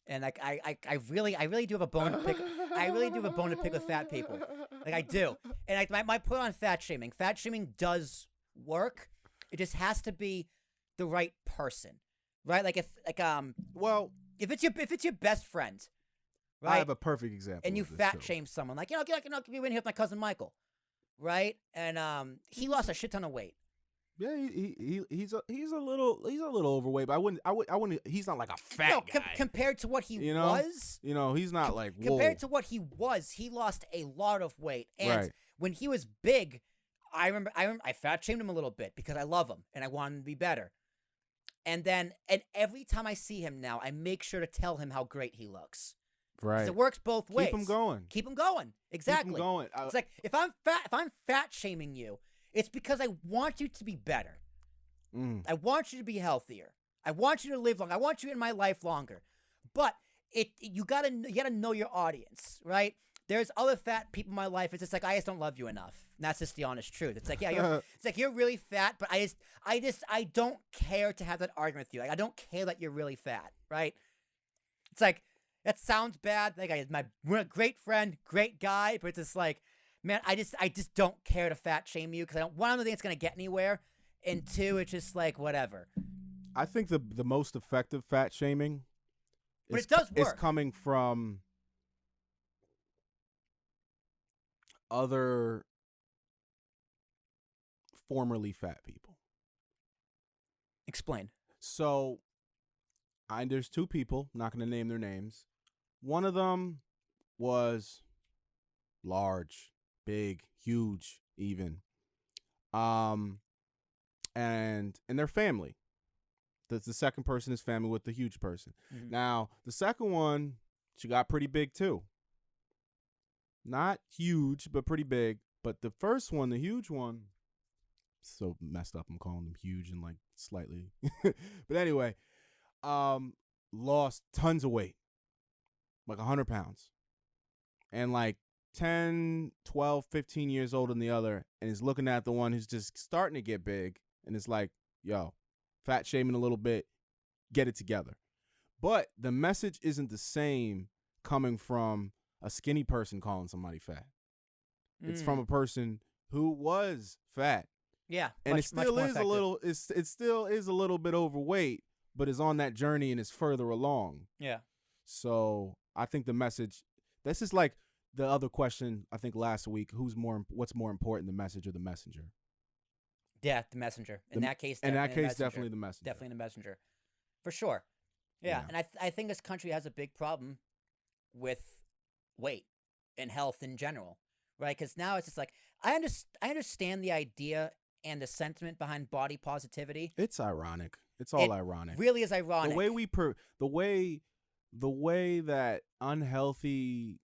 And like I really do have a bone to pick. I really do have a bone to pick with fat people. Like I do. And like my point on fat shaming. Fat shaming does work. It just has to be the right person, right? Like Well, if it's your best friend, right? I have a perfect example. And you of this fat too. shame someone, like we went here with my cousin Michael, right? And he lost a shit ton of weight. Yeah, he's a little overweight, but I wouldn't. He's not like a fat guy compared to what he was. He's not like compared to what he was. He lost a lot of weight, and right. when he was big, I remember I fat shamed him a little bit because I love him and I want him to be better. And every time I see him now, I make sure to tell him how great he looks. Right. It works both ways. Keep him going. Keep him going. Exactly. Keep him going. It's like if I'm fat shaming you, it's because I want you to be better. I want you to be healthier. I want you to live longer. I want you in my life longer. But you gotta know your audience, right? There's other fat people in my life. It's just like I just don't love you enough. And that's just the honest truth. It's like you're really fat, but I don't care to have that argument with you. Like I don't care that you're really fat, right? It's like that sounds bad. Like we're a great friend, great guy, but it's just like, man, I just don't care to fat shame you because I don't think it's gonna get anywhere, and two, it's just like whatever. I think the most effective fat shaming, but it does work, is coming from other formerly fat people. Explain. So, there's two people. Not going to name their names. One of them was large, big, huge, even. And their family. The second person is family with the huge person. Mm-hmm. Now, the second one, she got pretty big too. Not huge, but pretty big. But the first one, the huge one, so messed up. I'm calling them huge and like slightly. But anyway, lost tons of weight, like 100 pounds. And like 10, 12, 15 years older than the other, and is looking at the one who's just starting to get big, and it's like, yo, fat shaming a little bit, get it together. But the message isn't the same coming from a skinny person calling somebody fat. It's from a person who was fat. Yeah, and it still is a little. It still is a little bit overweight, but is on that journey and is further along. Yeah. So I think the message. This is like the other question I think last week. What's more important, the message or the messenger? Yeah, the messenger. In that case, definitely the messenger. Definitely the messenger, for sure. Yeah. And I think this country has a big problem with weight and health in general, right? Because now it's just like I understand the idea and the sentiment behind body positivity. It's ironic. It's all ironic. Really is ironic. The way that unhealthy,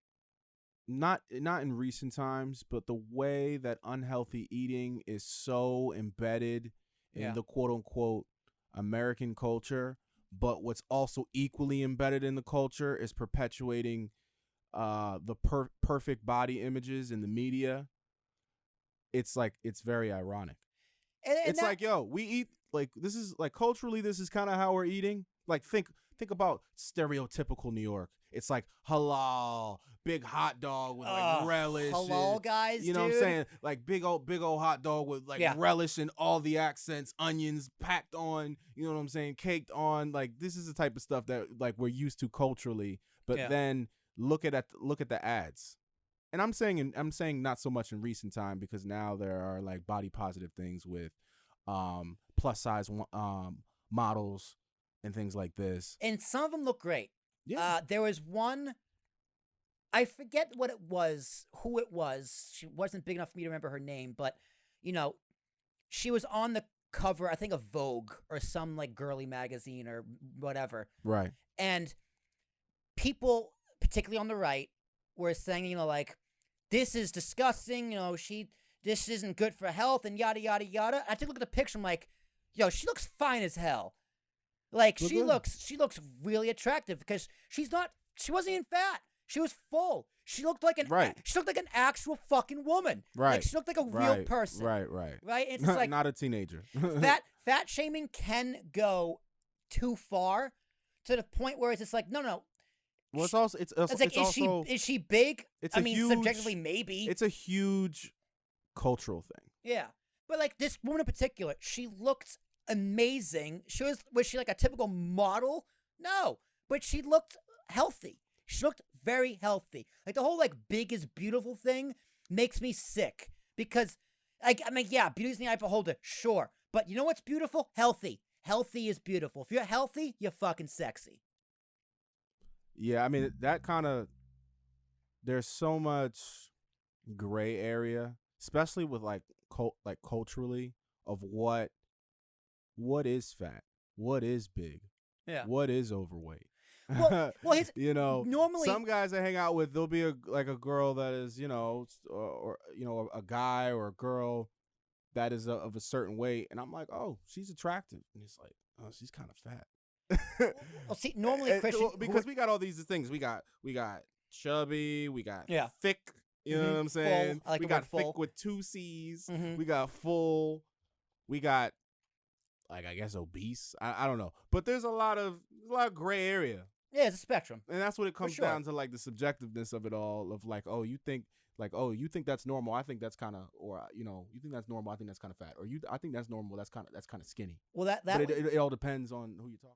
not in recent times, but the way that unhealthy eating is so embedded in the quote unquote American culture, but what's also equally embedded in the culture is perpetuating the perfect body images in the media. It's like, it's very ironic. And it's like, yo, we eat like, this is like culturally, this is kind of how we're eating. Like think about stereotypical New York. It's like halal, big hot dog with like relish. Halal guys, you know what I'm saying? Like big old hot dog with like relish and all the accents, onions packed on, you know what I'm saying? Caked on. Like this is the type of stuff that like we're used to culturally. But then look at the ads. And I'm saying not so much in recent time, because now there are like body positive things with plus size models and things like this. And some of them look great. Yeah. There was one, I forget what it was, who it was. She wasn't big enough for me to remember her name, but you know, she was on the cover, I think, of Vogue or some like girly magazine or whatever. Right. And people, particularly on the right, were saying, you know, like, this is disgusting, you know, this isn't good for health and yada, yada, yada. I took a look at the picture, I'm like, yo, she looks fine as hell. Like, she looks really attractive because she wasn't even fat. She was full. She looked like she looked like an actual fucking woman. Right. Like, she looked like a real person. Right. Right? It's just like, not a teenager. fat shaming can go too far to the point where it's just like, no. Well, it's also It's like, it's also is she big? it's I a mean, huge subjectively, maybe. it's a huge cultural thing. Yeah. But like this woman in particular, she looked amazing. Was she like a typical model? No. But she looked healthy. She looked very healthy. Like the whole like big is beautiful thing makes me sick. Because like I mean, yeah, beauty's in the eye of the beholder, sure. But you know what's beautiful? Healthy. Healthy is beautiful. If you're healthy, you're fucking sexy. Yeah, I mean that kind of there's so much gray area, especially with like culturally of what is fat, what is big, Yeah. what is overweight. Well, his You know, normally some guys I hang out with, there'll be a girl that is, you know, or you know, a guy or a girl that is of a certain weight, and I'm like, oh, she's attractive, and he's like, oh, she's kind of fat. well, see, normally Christian because we got all these things. We got chubby, we got thick. You know what I'm saying? Full. I like we the got word full. thick with 2 C's. Mhm. We got full. We got like I guess obese. I don't know, but there's a lot of gray area. Yeah, it's a spectrum. And that's what it comes sure. down to, like the subjectiveness of it all. Of like, oh, you think that's normal. I think that's kind of, or you know, you think that's normal. I think that's kind of fat. Or I think that's normal. That's kind of skinny. Well, but it all depends on who you talk.